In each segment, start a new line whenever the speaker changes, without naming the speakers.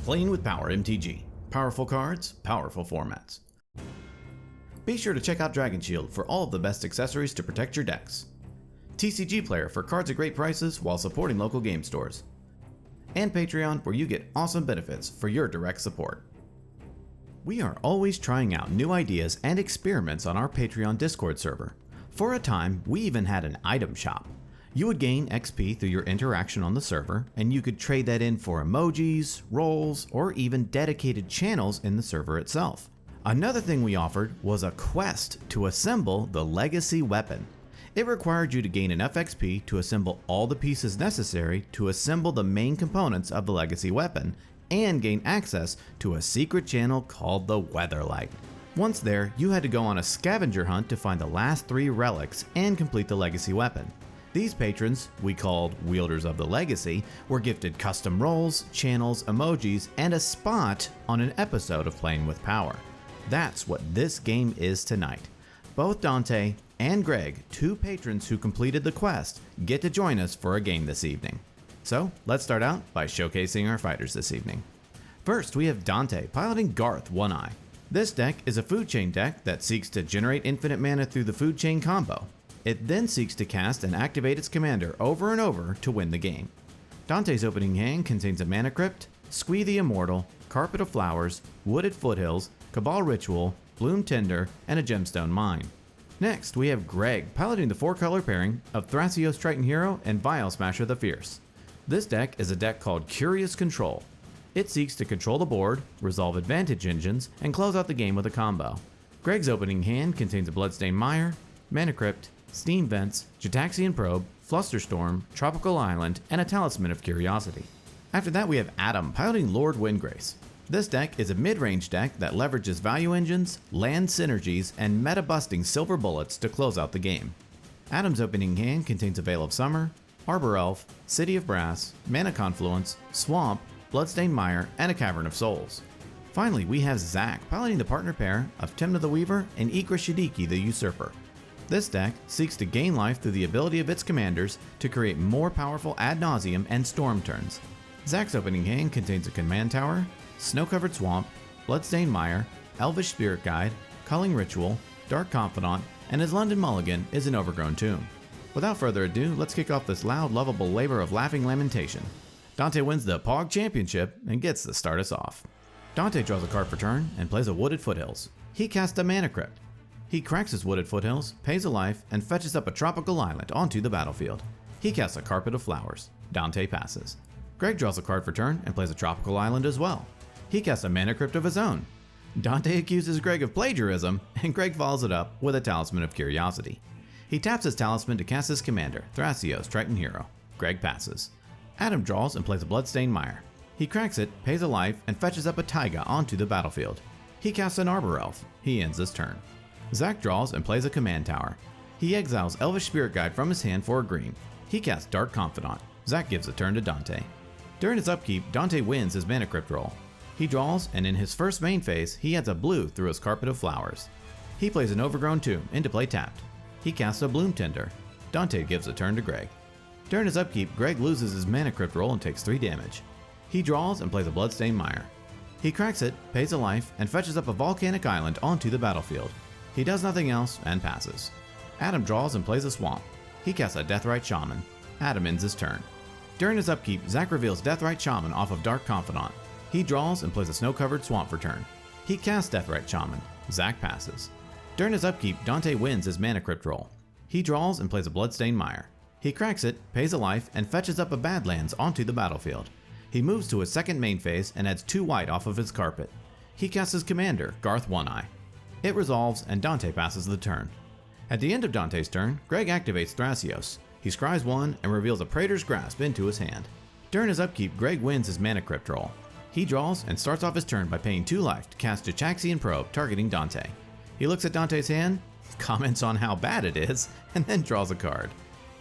Playing with Power MTG. Powerful cards, powerful formats. Be sure to check out Dragon Shield for all of the best accessories to protect your decks. TCG Player for cards at great prices while supporting local game stores. And Patreon, where you get awesome benefits for your direct support. We are always trying out new ideas and experiments on our Patreon Discord server. For a time, we even had an item shop. You would gain XP through your interaction on the server, and you could trade that in for emojis, roles, or even dedicated channels in the server itself. Another thing we offered was a quest to assemble the legacy weapon. It required you to gain enough XP to assemble all the pieces necessary to assemble the main components of the legacy weapon, and gain access to a secret channel called the Weatherlight. Once there, you had to go on a scavenger hunt to find the last 3 relics and complete the legacy weapon. These patrons, we called Wielders of the Legacy, were gifted custom roles, channels, emojis, and a spot on an episode of Playing with Power. That's what this game is tonight. Both Dante and Greg, 2 patrons who completed the quest, get to join us for a game this evening. So let's start out by showcasing our fighters this evening. First, we have Dante piloting Garth, One Eye. This deck is a food chain deck that seeks to generate infinite mana through the food chain combo. It then seeks to cast and activate its commander over and over to win the game. Dante's opening hand contains a Mana Crypt, Squee the Immortal, Carpet of Flowers, Wooded Foothills, Cabal Ritual, Bloom Tinder, and a Gemstone Mine. Next, we have Greg piloting the 4-color pairing of Thrasios Triton Hero and Vial Smasher the Fierce. This deck is a deck called Curious Control. It seeks to control the board, resolve advantage engines, and close out the game with a combo. Greg's opening hand contains a Bloodstained Mire, Mana Crypt, Steam Vents, Jataxian Probe, Flusterstorm, Tropical Island, and a Talisman of Curiosity. After that, we have Adam piloting Lord Windgrace. This deck is a mid-range deck that leverages value engines, land synergies, and meta-busting silver bullets to close out the game. Adam's opening hand contains a Veil of Summer, Arbor Elf, City of Brass, Mana Confluence, Swamp, Bloodstained Mire, and a Cavern of Souls. Finally, we have Zach piloting the partner pair of Tymna the Weaver and Ikra Shadiki the Usurper. This deck seeks to gain life through the ability of its commanders to create more powerful Ad Nauseam and Storm turns. Zach's opening hand contains a Command Tower, Snow-Covered Swamp, Bloodstained Mire, Elvish Spirit Guide, Culling Ritual, Dark Confidant, and his London Mulligan is an Overgrown Tomb. Without further ado, let's kick off this loud, lovable labor of laughing lamentation. Dante wins the POG Championship and gets to start us off. Dante draws a card for turn and plays a Wooded Foothills. He casts a Mana Crypt. He cracks his Wooded Foothills, pays a life, and fetches up a Tropical Island onto the battlefield. He casts a Carpet of Flowers. Dante passes. Greg draws a card for turn and plays a Tropical Island as well. He casts a Mana Crypt of his own. Dante accuses Greg of plagiarism, and Greg follows it up with a Talisman of Curiosity. He taps his Talisman to cast his commander, Thrasios Triton Hero. Greg passes. Adam draws and plays a Bloodstained Mire. He cracks it, pays a life, and fetches up a Taiga onto the battlefield. He casts an Arbor Elf. He ends his turn. Zach draws and plays a Command Tower. He exiles Elvish Spirit Guide from his hand for a green. He casts Dark Confidant. Zach gives the turn to Dante. During his upkeep, Dante wins his Mana Crypt roll. He draws, and in his first main phase, he adds a blue through his Carpet of Flowers. He plays an Overgrown Tomb into play tapped. He casts a Bloom Tinder. Dante gives the turn to Greg. During his upkeep, Greg loses his Mana Crypt roll and takes 3 damage. He draws and plays a Bloodstained Mire. He cracks it, pays a life, and fetches up a Volcanic Island onto the battlefield. He does nothing else and passes. Adam draws and plays a Swamp. He casts a Deathrite Shaman. Adam ends his turn. During his upkeep, Zach reveals Deathrite Shaman off of Dark Confidant. He draws and plays a Snow-Covered Swamp for turn. He casts Deathrite Shaman. Zach passes. During his upkeep, Dante wins his Mana Crypt roll. He draws and plays a Bloodstained Mire. He cracks it, pays a life, and fetches up a Badlands onto the battlefield. He moves to his second main phase and adds 2 white off of his carpet. He casts his commander, Garth One Eye. It resolves and Dante passes the turn. At the end of Dante's turn, Greg activates Thrasios. He scries 1 and reveals a Praetor's Grasp into his hand. During his upkeep, Greg wins his Mana Crypt roll. He draws and starts off his turn by paying 2 life to cast Jataxian Probe targeting Dante. He looks at Dante's hand, comments on how bad it is, and then draws a card.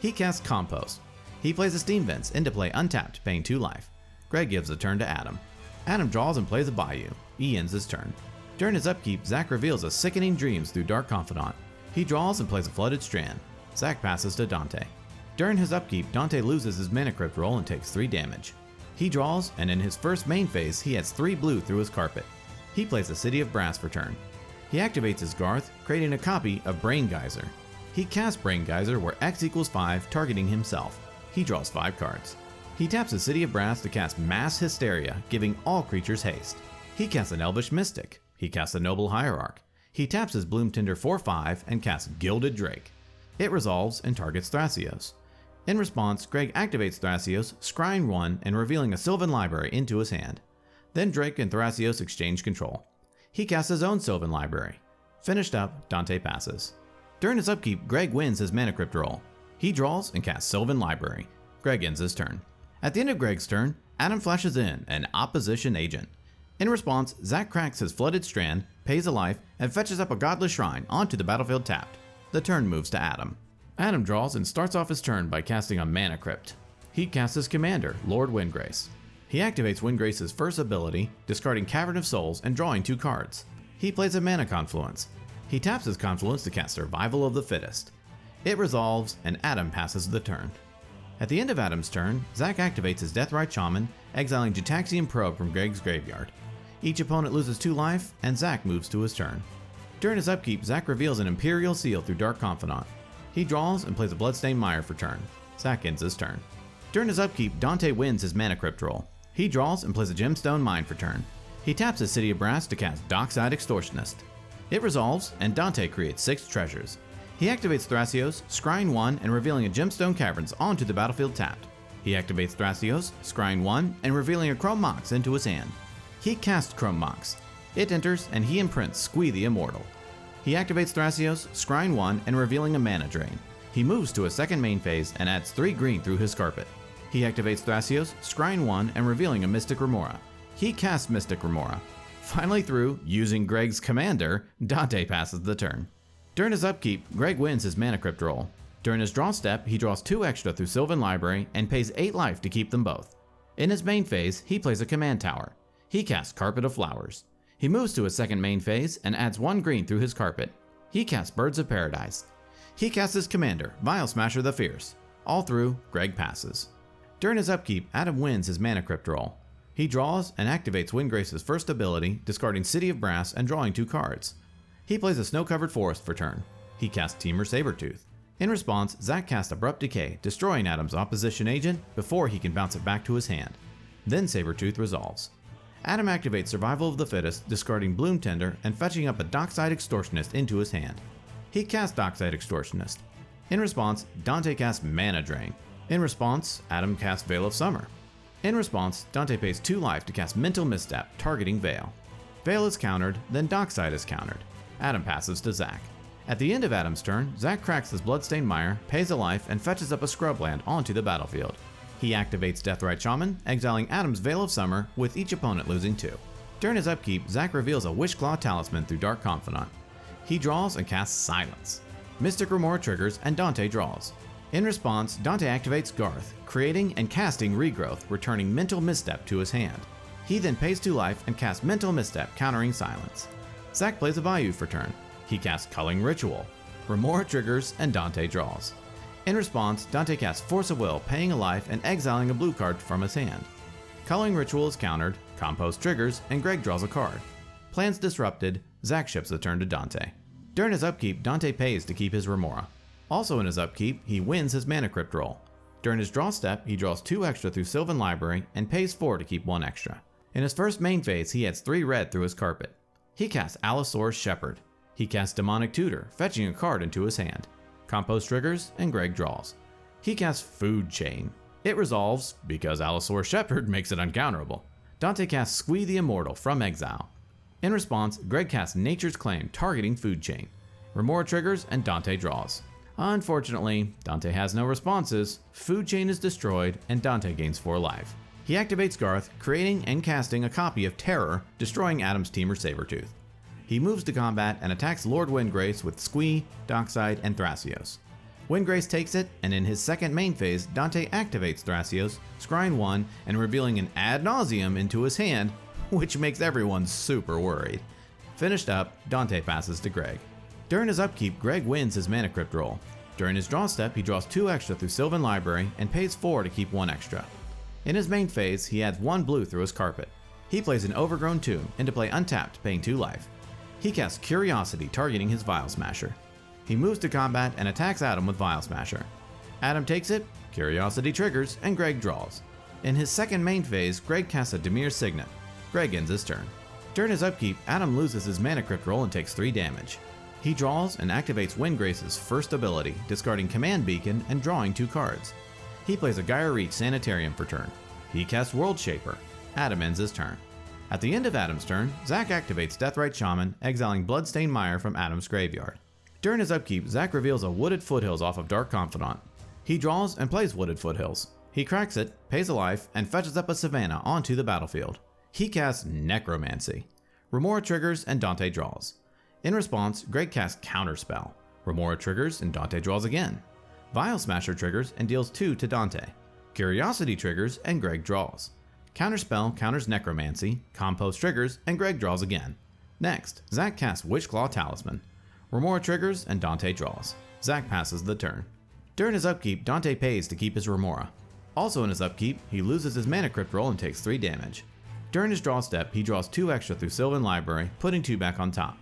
He casts Compost. He plays a Steam Vents into play untapped, paying 2 life. Greg gives the turn to Adam. Adam draws and plays a Bayou. He ends his turn. During his upkeep, Zach reveals a Sickening Dreams through Dark Confidant. He draws and plays a Flooded Strand. Zach passes to Dante. During his upkeep, Dante loses his Mana Crypt roll and takes 3 damage. He draws, and in his first main phase, he adds 3 blue through his carpet. He plays a City of Brass for turn. He activates his Garth, creating a copy of Brain Geyser. He casts Brain Geyser where X equals 5, targeting himself. He draws 5 cards. He taps a City of Brass to cast Mass Hysteria, giving all creatures haste. He casts an Elvish Mystic. He casts a Noble Hierarch. He taps his Bloom Tinder 4/5 and casts Gilded Drake. It resolves and targets Thrasios. In response, Greg activates Thrasios, scrying 1 and revealing a Sylvan Library into his hand. Then Drake and Thrasios exchange control. He casts his own Sylvan Library. Finished up, Dante passes. During his upkeep, Greg wins his Mana Crypt roll. He draws and casts Sylvan Library. Greg ends his turn. At the end of Greg's turn, Adam flashes in an Opposition Agent. In response, Zach cracks his Flooded Strand, pays a life, and fetches up a Godless Shrine onto the battlefield tapped. The turn moves to Adam. Adam draws and starts off his turn by casting a Mana Crypt. He casts his commander, Lord Windgrace. He activates Windgrace's first ability, discarding Cavern of Souls and drawing 2 cards. He plays a Mana Confluence. He taps his Confluence to cast Survival of the Fittest. It resolves, and Adam passes the turn. At the end of Adam's turn, Zach activates his Deathrite Shaman, exiling Jataxian Probe from Greg's graveyard. Each opponent loses 2 life, and Zach moves to his turn. During his upkeep, Zach reveals an Imperial Seal through Dark Confidant. He draws and plays a Bloodstained Mire for turn. Zach ends his turn. During his upkeep, Dante wins his Mana Crypt roll. He draws and plays a Gemstone Mine for turn. He taps his City of Brass to cast Dockside Extortionist. It resolves, and Dante creates 6 treasures. He activates Thrasios, scrying 1 and revealing a Gemstone Caverns onto the battlefield tapped. He activates Thrasios, scrying 1 and revealing a Chrome Mox into his hand. He casts Chrome Mox. It enters, and he imprints Squee the Immortal. He activates Thrasios, scrying 1 and revealing a Mana Drain. He moves to a second main phase and adds 3 green through his carpet. He activates Thrasios, scrying 1 and revealing a Mystic Remora. He casts Mystic Remora. Finally through, using Greg's commander, Dante passes the turn. During his upkeep, Greg wins his Mana Crypt roll. During his draw step, he draws 2 extra through Sylvan Library and pays 8 life to keep them both. In his main phase, he plays a Command Tower. He casts Carpet of Flowers. He moves to his second main phase and adds 1 green through his carpet. He casts Birds of Paradise. He casts his commander, Vial Smasher the Fierce. All through, Greg passes. During his upkeep, Adam wins his Mana Crypt roll. He draws and activates Windgrace's first ability, discarding City of Brass and drawing 2 cards. He plays a Snow-Covered Forest for turn. He casts Temur Sabertooth. In response, Zach casts Abrupt Decay, destroying Adam's Opposition Agent before he can bounce it back to his hand. Then Sabertooth resolves. Adam activates Survival of the Fittest, discarding Bloom Tender and fetching up a Dockside Extortionist into his hand. He casts Dockside Extortionist. In response, Dante casts Mana Drain. In response, Adam casts Veil of Summer. In response, Dante pays 2 life to cast Mental Misstep, targeting Veil. Veil is countered, then Dockside is countered. Adam passes to Zach. At the end of Adam's turn, Zach cracks his Bloodstained Mire, pays a life, and fetches up a Scrubland onto the battlefield. He activates Deathrite Shaman, exiling Adam's Veil of Summer, with each opponent losing 2. During his upkeep, Zach reveals a Wishclaw Talisman through Dark Confidant. He draws and casts Silence. Mystic Remora triggers, and Dante draws. In response, Dante activates Garth, creating and casting Regrowth, returning Mental Misstep to his hand. He then pays 2 life and casts Mental Misstep, countering Silence. Zach plays a Bayou for turn. He casts Culling Ritual. Remora triggers, and Dante draws. In response, Dante casts Force of Will, paying a life and exiling a blue card from his hand. Culling Ritual is countered, Compost triggers, and Greg draws a card. Plans disrupted, Zach ships the turn to Dante. During his upkeep, Dante pays to keep his Remora. Also in his upkeep, he wins his Mana Crypt roll. During his draw step, he draws 2 extra through Sylvan Library and pays 4 to keep 1 extra. In his first main phase, he adds 3 red through his carpet. He casts Allosaur's Shepherd. He casts Demonic Tutor, fetching a card into his hand. Compost triggers, and Greg draws. He casts Food Chain. It resolves, because Allosaur's Shepherd makes it uncounterable. Dante casts Squee the Immortal from exile. In response, Greg casts Nature's Claim, targeting Food Chain. Remora triggers, and Dante draws. Unfortunately, Dante has no responses, Food Chain is destroyed, and Dante gains 4 life. He activates Garth, creating and casting a copy of Terror, destroying Adam's Temur Sabertooth. He moves to combat and attacks Lord Windgrace with Squee, Dockside, and Thrasios. Windgrace takes it, and in his second main phase, Dante activates Thrasios, scrying 1 and revealing an Ad Nauseam into his hand, which makes everyone super worried. Finished up, Dante passes to Greg. During his upkeep, Greg wins his Mana Crypt roll. During his draw step, he draws 2 extra through Sylvan Library and pays 4 to keep 1 extra. In his main phase, he adds 1 blue through his carpet. He plays an Overgrown Tomb into play untapped, paying 2 life. He casts Curiosity, targeting his Vial Smasher. He moves to combat and attacks Adam with Vial Smasher. Adam takes it, Curiosity triggers, and Greg draws. In his second main phase, Greg casts a Dimir Signet. Greg ends his turn. During his upkeep, Adam loses his Mana Crypt roll and takes 3 damage. He draws and activates Windgrace's first ability, discarding Command Beacon and drawing 2 cards. He plays a Gaia Reach Sanitarium for turn. He casts World Shaper. Adam ends his turn. At the end of Adam's turn, Zach activates Deathrite Shaman, exiling Bloodstained Mire from Adam's graveyard. During his upkeep, Zach reveals a Wooded Foothills off of Dark Confidant. He draws and plays Wooded Foothills. He cracks it, pays a life, and fetches up a Savannah onto the battlefield. He casts Necromancy. Remora triggers and Dante draws. In response, Greg casts Counterspell. Remora triggers and Dante draws again. Vial Smasher triggers and deals 2 to Dante. Curiosity triggers and Greg draws. Counterspell counters Necromancy, Compost triggers, and Greg draws again. Next, Zach casts Witchclaw Talisman. Remora triggers and Dante draws. Zach passes the turn. During his upkeep, Dante pays to keep his Remora. Also in his upkeep, he loses his Mana Crypt roll and takes 3 damage. During his draw step, he draws 2 extra through Sylvan Library, putting 2 back on top.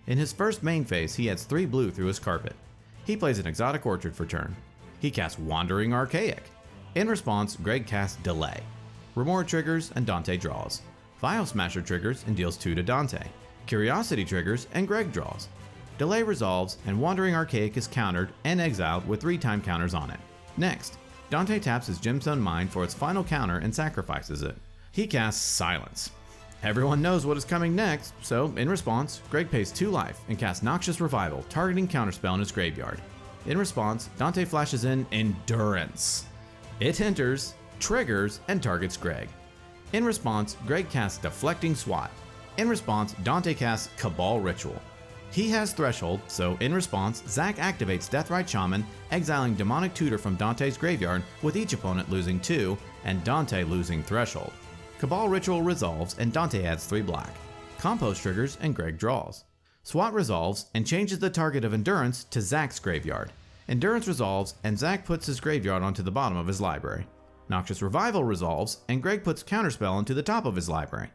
In his first main phase, he adds 3 blue through his carpet. He plays an Exotic Orchard for turn. He casts Wandering Archaic. In response, Greg casts Delay. Remora triggers and Dante draws. Vial Smasher triggers and deals 2 to Dante. Curiosity triggers and Greg draws. Delay resolves and Wandering Archaic is countered and exiled with 3 time counters on it. Next, Dante taps his Gemstone Mine for its final counter and sacrifices it. He casts Silence. Everyone knows what is coming next, so in response, Greg pays 2 life and casts Noxious Revival, targeting Counterspell in his graveyard. In response, Dante flashes in Endurance. It enters, triggers, and targets Greg. In response, Greg casts Deflecting Swat. In response, Dante casts Cabal Ritual. He has Threshold, so in response, Zach activates Deathrite Shaman, exiling Demonic Tutor from Dante's graveyard, with each opponent losing 2, and Dante losing Threshold. Cabal Ritual resolves and Dante adds 3 black. Compost triggers and Greg draws. SWAT resolves and changes the target of Endurance to Zach's graveyard. Endurance resolves and Zach puts his graveyard onto the bottom of his library. Noxious Revival resolves and Greg puts Counterspell onto the top of his library.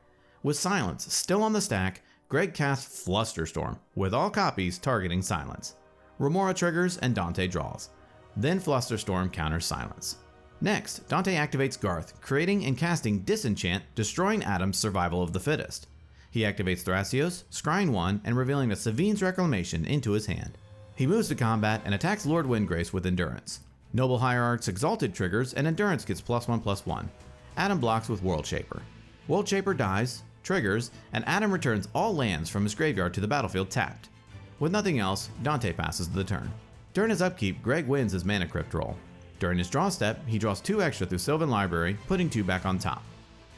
With Silence still on the stack, Greg casts Flusterstorm, with all copies targeting Silence. Remora triggers and Dante draws. Then Flusterstorm counters Silence. Next, Dante activates Garth, creating and casting Disenchant, destroying Adam's Survival of the Fittest. He activates Thrasios, scrying 1, and revealing a Savine's Reclamation into his hand. He moves to combat and attacks Lord Windgrace with Endurance. Noble Hierarch's Exalted triggers and Endurance gets +1/+1. Adam blocks with World Shaper. World Shaper dies, triggers, and Adam returns all lands from his graveyard to the battlefield tapped. With nothing else, Dante passes the turn. During his upkeep, Greg wins his Mana Crypt roll. During his draw step, he draws 2 extra through Sylvan Library, putting 2 back on top.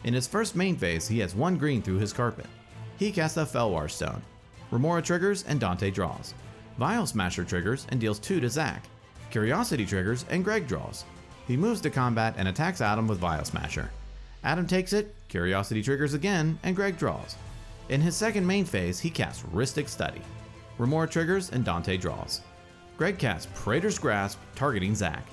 In his first main phase, he has 1 green through his carpet. He casts a Felwar Stone. Remora triggers and Dante draws. Vial Smasher triggers and deals 2 to Zach. Curiosity triggers and Greg draws. He moves to combat and attacks Adam with Vial Smasher. Adam takes it, Curiosity triggers again, and Greg draws. In his second main phase, he casts Rhystic Study. Remora triggers and Dante draws. Greg casts Praetor's Grasp, targeting Zach.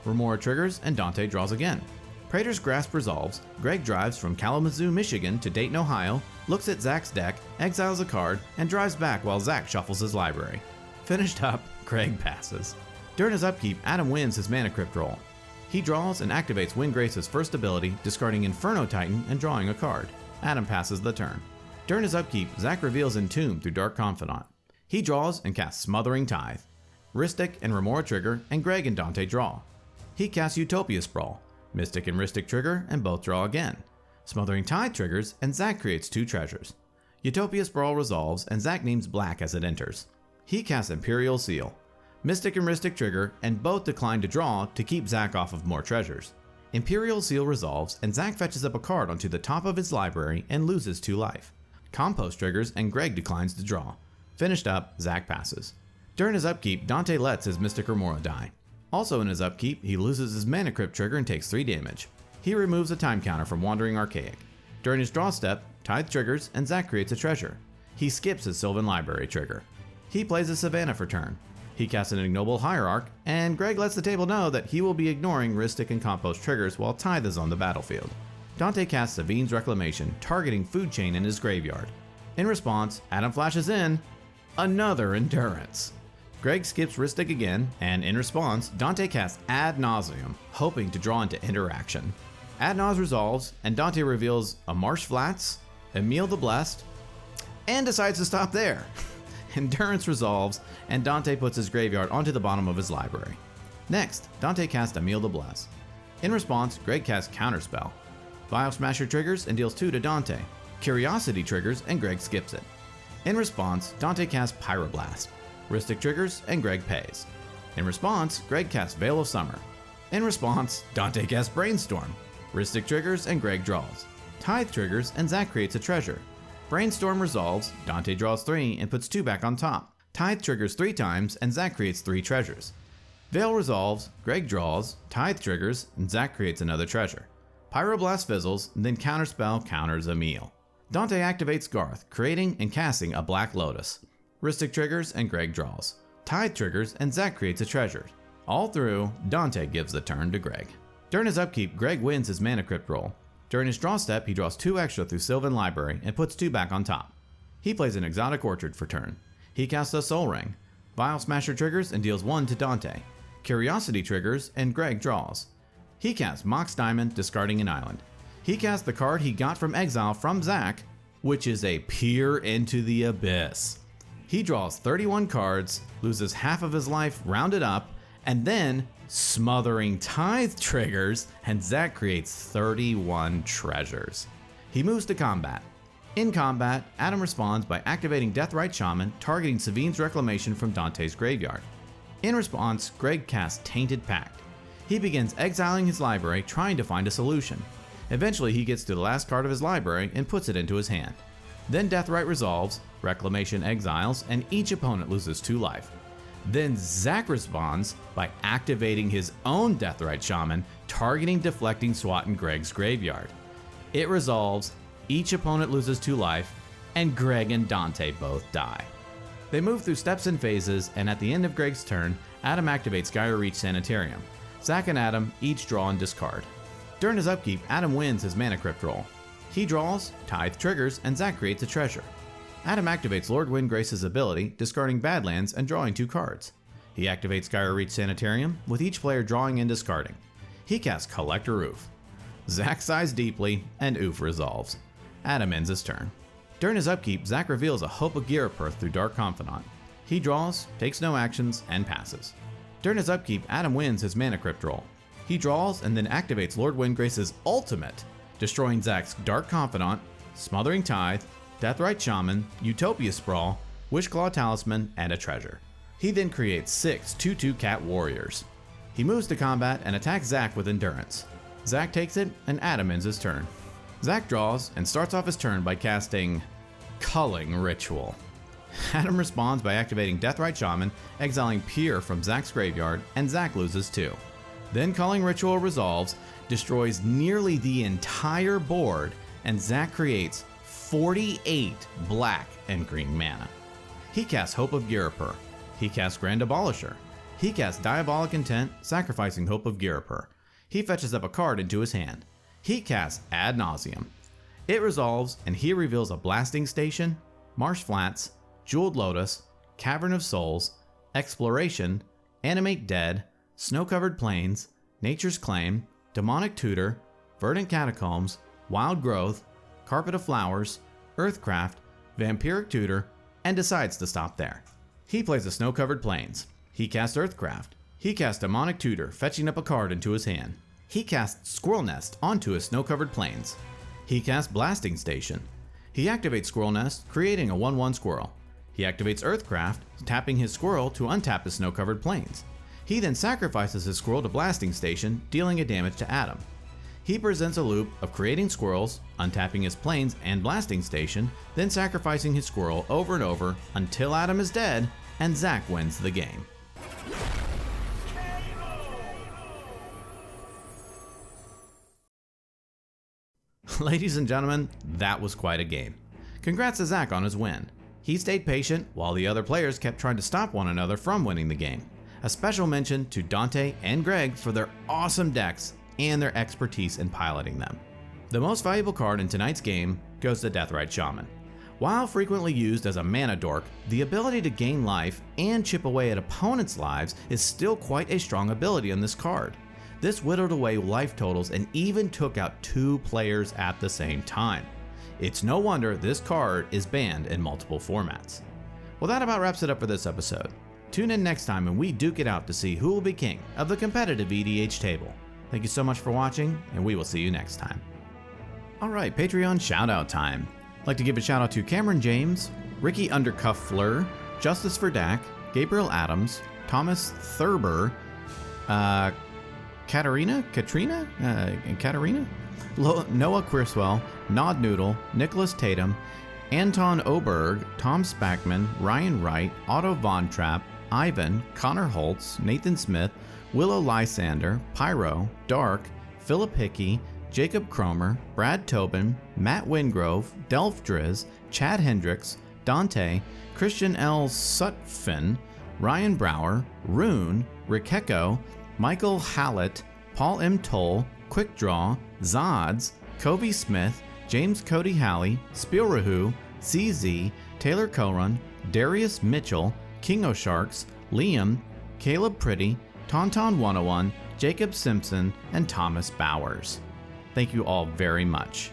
Remora triggers and Dante draws again. Praetor's Grasp resolves, Greg drives from Kalamazoo, Michigan to Dayton, Ohio, looks at Zach's deck, exiles a card, and drives back while Zach shuffles his library. Finished up, Greg passes. During his upkeep, Adam wins his Mana Crypt roll. He draws and activates Windgrace's first ability, discarding Inferno Titan and drawing a card. Adam passes the turn. During his upkeep, Zach reveals Entomb through Dark Confidant. He draws and casts Smothering Tithe. Rhystic and Remora trigger, and Greg and Dante draw. He casts Utopia Sprawl. Mystic and Rhystic trigger, and both draw again. Smothering Tithe triggers, and Zach creates 2 treasures. Utopia Sprawl resolves, and Zach names black as it enters. He casts Imperial Seal. Mystic and Rhystic trigger, and both decline to draw to keep Zach off of more treasures. Imperial Seal resolves, and Zach fetches up a card onto the top of his library and loses 2 life. Compost triggers, and Greg declines to draw. Finished up, Zach passes. During his upkeep, Dante lets his Mystic Remora die. Also in his upkeep, he loses his Mana Crypt trigger and takes 3 damage. He removes a time counter from Wandering Archaic. During his draw step, Tithe triggers and Zach creates a treasure. He skips his Sylvan Library trigger. He plays a Savannah for turn. He casts an Ignoble Hierarch, and Greg lets the table know that he will be ignoring Rhystic and Compost triggers while Tithe is on the battlefield. Dante casts Savine's Reclamation, targeting Food Chain in his graveyard. In response, Adam flashes in another Endurance. Greg skips Rhystic again, and in response, Dante casts Ad Nauseam, hoping to draw into interaction. Ad Naus resolves, and Dante reveals a Marsh Flats, Emil the Blessed, and decides to stop there. Endurance resolves, and Dante puts his graveyard onto the bottom of his library. Next, Dante casts Emil the Blessed. In response, Greg casts Counterspell. Vial Smasher triggers and deals 2 to Dante. Curiosity triggers and Greg skips it. In response, Dante casts Pyroblast. Rhystic triggers and Greg pays. In response, Greg casts Veil of Summer. In response, Dante casts Brainstorm. Rhystic triggers and Greg draws. Tithe triggers and Zach creates a treasure. Brainstorm resolves, Dante draws 3 and puts 2 back on top. Tithe triggers 3 times and Zach creates 3 treasures. Veil resolves, Greg draws, Tithe triggers, and Zach creates another treasure. Pyroblast fizzles, and then Counterspell counters Emil. Dante activates Garth, creating and casting a Black Lotus. Rhystic triggers and Greg draws. Tithe triggers and Zach creates a treasure. All through, Dante gives the turn to Greg. During his upkeep, Greg wins his Mana Crypt roll. During his draw step, he draws 2 extra through Sylvan Library and puts 2 back on top. He plays an Exotic Orchard for turn. He casts a Soul Ring. Vial Smasher triggers and deals 1 to Dante. Curiosity triggers and Greg draws. He casts Mox Diamond, discarding an island. He casts the card he got from exile from Zach, which is a Peer into the Abyss. He draws 31 cards, loses half of his life rounded up, and then Smothering Tithe triggers, and Zach creates 31 treasures. He moves to combat. In combat, Adam responds by activating Deathrite Shaman, targeting Savine's Reclamation from Dante's graveyard. In response, Greg casts Tainted Pact. He begins exiling his library, trying to find a solution. Eventually, he gets to the last card of his library and puts it into his hand. Then Deathrite resolves, Reclamation exiles, and each opponent loses 2 life. Then Zach responds by activating his own Deathrite Shaman, targeting Deflecting Swat in Greg's graveyard. It resolves, each opponent loses 2 life, and Greg and Dante both die. They move through steps and phases, and at the end of Greg's turn, Adam activates Gyro Reach Sanitarium. Zach and Adam each draw and discard. During his upkeep, Adam wins his Mana Crypt roll. He draws, Tithe triggers, and Zach creates a treasure. Adam activates Lord Windgrace's ability, discarding Badlands and drawing 2 cards. He activates Gyro Reach Sanitarium, with each player drawing and discarding. He casts Collector Oof. Zach sighs deeply, and Oof resolves. Adam ends his turn. During his upkeep, Zach reveals a Hope of Girapurth through Dark Confidant. He draws, takes no actions, and passes. During his upkeep, Adam wins his Mana Crypt roll. He draws and then activates Lord Windgrace's ultimate, destroying Zach's Dark Confidant, Smothering Tithe, Deathrite Shaman, Utopia Sprawl, Wishclaw Talisman, and a treasure. He then creates 6 2/2 Cat Warriors. He moves to combat and attacks Zach with Endurance. Zach takes it, and Adam ends his turn. Zach draws and starts off his turn by casting Culling Ritual. Adam responds by activating Deathrite Shaman, exiling Peer from Zach's graveyard, and Zach loses 2. Then Culling Ritual resolves, destroys nearly the entire board, and Zach creates 48 black and green mana. He casts Hope of Girapur. He casts Grand Abolisher. He casts Diabolic Intent, sacrificing Hope of Girapur. He fetches up a card into his hand. He casts Ad Nauseam. It resolves, and he reveals a Blasting Station, Marsh Flats, Jeweled Lotus, Cavern of Souls, Exploration, Animate Dead, Snow-Covered Plains, Nature's Claim, Demonic Tutor, Verdant Catacombs, Wild Growth, Carpet of Flowers, Earthcraft, Vampiric Tutor, and decides to stop there. He plays the Snow-Covered Plains. He casts Earthcraft. He casts Demonic Tutor, fetching up a card into his hand. He casts Squirrel Nest onto his Snow-Covered Plains. He casts Blasting Station. He activates Squirrel Nest, creating a 1/1 squirrel. He activates Earthcraft, tapping his squirrel to untap his Snow-Covered Plains. He then sacrifices his squirrel to Blasting Station, dealing a damage to Adam. He presents a loop of creating squirrels, untapping his plains and Blasting Station, then sacrificing his squirrel over and over until Adam is dead, and Zach wins the game. Ladies and gentlemen, that was quite a game. Congrats to Zach on his win. He stayed patient while the other players kept trying to stop one another from winning the game. A special mention to Dante and Greg for their awesome decks and their expertise in piloting them. The most valuable card in tonight's game goes to Deathrite Shaman. While frequently used as a mana dork, the ability to gain life and chip away at opponents' lives is still quite a strong ability on this card. This whittled away life totals and even took out 2 players at the same time. It's no wonder this card is banned in multiple formats. Well, that about wraps it up for this episode. Tune in next time when we duke it out to see who will be king of the competitive EDH table. Thank you so much for watching, and we will see you next time. Alright, Patreon shout out time. I'd like to give a shout out to Cameron James, Ricky Undercuff Fleur, Justice for Dak, Gabriel Adams, Thomas Thurber, Katarina, Noah Queerswell, Nod Noodle, Nicholas Tatum, Anton Oberg, Tom Spackman, Ryan Wright, Otto Von Trapp, Ivan, Connor Holtz, Nathan Smith, Willow Lysander, Pyro, Dark, Philip Hickey, Jacob Cromer, Brad Tobin, Matt Wingrove, Delph Driz, Chad Hendricks, Dante, Christian L. Sutphin, Ryan Brower, Rune, Rikeko, Michael Hallett, Paul M. Toll, Quick Draw, Zods, Kobe Smith, James Cody Halley, Spielrahu, CZ, Taylor Coron, Darius Mitchell, King O'Sharks, Liam, Caleb Pretty, Tauntaun 101, Jacob Simpson, and Thomas Bowers. Thank you all very much.